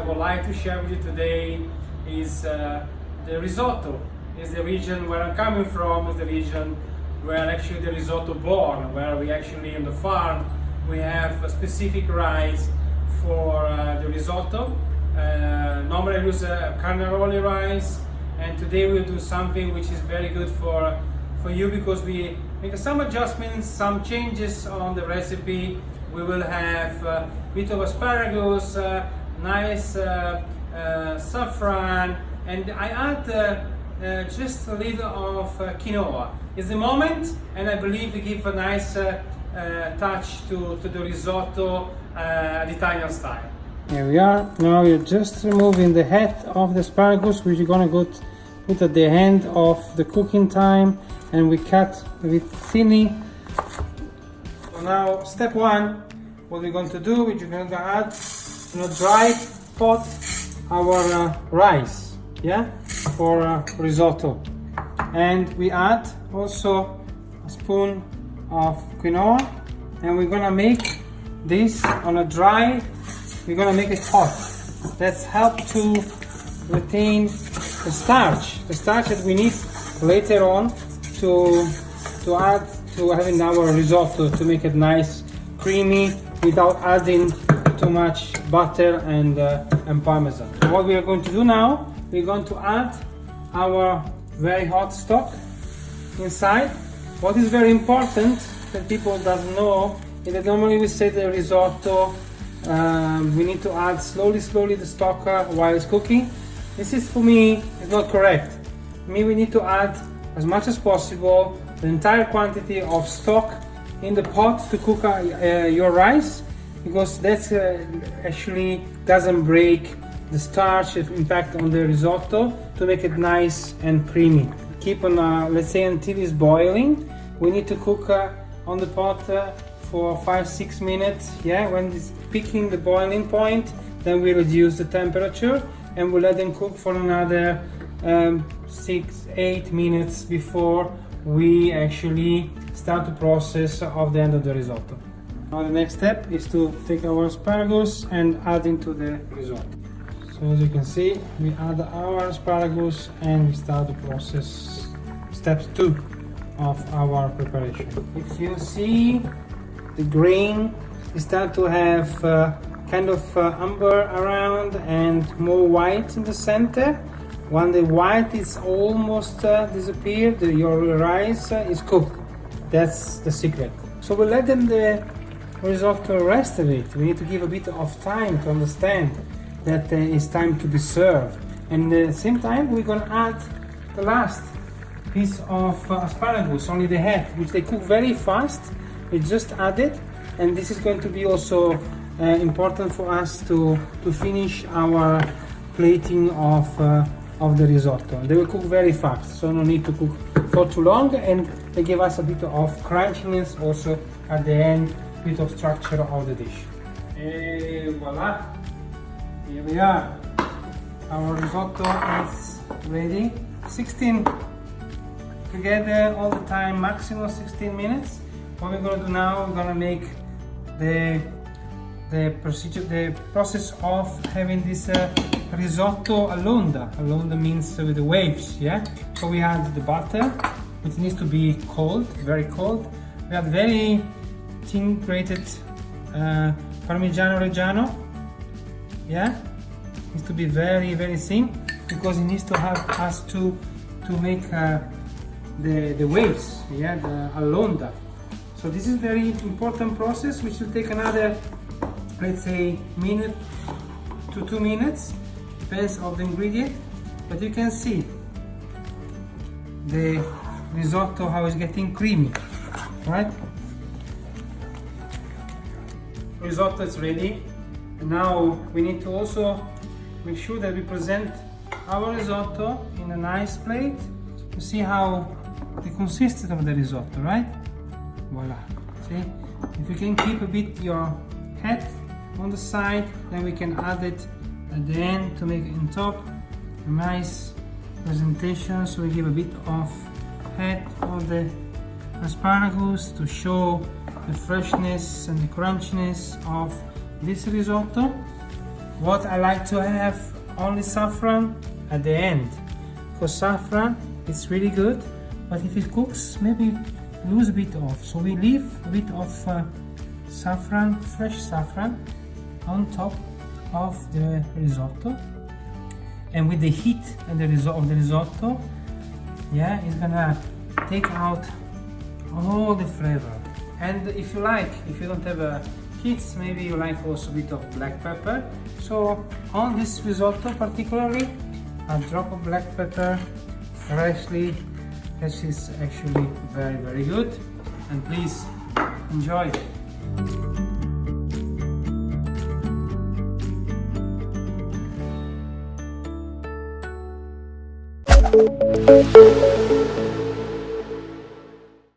would like to share with you today is the risotto. Is the region where I'm coming from, is the region where actually the risotto born, where we actually in the farm we have a specific rice for the risotto. Normally I use a carnaroli rice, and today we'll do something which is very good for you because we make some adjustments, some changes on the recipe. We will have a bit of asparagus, nice saffron, and I add just a little of quinoa. It's the moment, and I believe we give a nice touch to the risotto at Italian style. Here we are. Now we're just removing the head of the asparagus, which we're gonna put at the end of the cooking time, and we cut a bit thinly. So now step one, what we're going to do is we're going to add in a dry pot our rice, yeah, for risotto, and we add also a spoon of quinoa, and we're gonna make this on a dry. We're gonna make it hot. That's help to retain the starch that we need later on to add to having our risotto, to make it nice, creamy, without adding too much butter and parmesan. So what we are going to do now, we're going to add our very hot stock inside. What is very important that people don't know is that normally we say the risotto we need to add slowly the stock while it's cooking. This is, for me, is not correct. For me, we need to add as much as possible the entire quantity of stock in the pot to cook your rice, because that's actually doesn't break the starch impact on the risotto, to make it nice and creamy. Keep on, let's say, until it's boiling. We need to cook on the pot for 5-6 minutes. Yeah, when it's peaking the boiling point, then we reduce the temperature and we let them cook for another 6-8 minutes before we actually start the process of the end of the risotto. Now the next step is to take our asparagus and add into the risotto. So as you can see, we add our asparagus and we start the process, step 2 of our preparation. If you see the grain start to have kind of amber around and more white in the center, when the white is almost disappeared, your rice is cooked. That's the secret. So we'll let the risotto rest a bit. We need to give a bit of time to understand that it's time to be served. And at the same time, we're gonna add the last piece of asparagus, only the head, which they cook very fast. We just add it, and this is going to be also important for us to finish our plating of the risotto. They will cook very fast, so no need to cook for too long, and they give us a bit of crunchiness also at the end, bit of structure of the dish. Et voila! Here we are. Our risotto is ready. 16 together all the time, maximum 16 minutes. What we're going to do now, we're going to make the process of having this risotto all'onda. All'onda means with the waves, yeah? So we add the butter, which needs to be cold, very cold. We add very thin grated Parmigiano Reggiano, yeah? It needs to be very thin, because it needs to have us to make the waves, yeah, the all'onda. So this is very important process, which will take another, let's say, minute to 2 minutes, depends on the ingredient. But you can see the risotto, how it's getting creamy, right? Risotto is ready, and now we need to also make sure that we present our risotto in a nice plate. You see how the consistency of the risotto, right? Voila. See, if you can keep a bit your head on the side, then we can add it at the end to make it on top a nice presentation. So we give a bit of head of the asparagus to show the freshness and the crunchiness of this risotto. what I like to have only saffron at the end, because saffron is really good, but if it cooks maybe lose a bit off, so we leave a bit of saffron, fresh saffron on top of the risotto, and with the heat and the risotto, yeah, it's gonna take out all the flavor. And if you like, if you don't have kids, maybe you like also a bit of black pepper. So on this risotto particularly, a drop of black pepper freshly. This is actually very, very good. And please enjoy.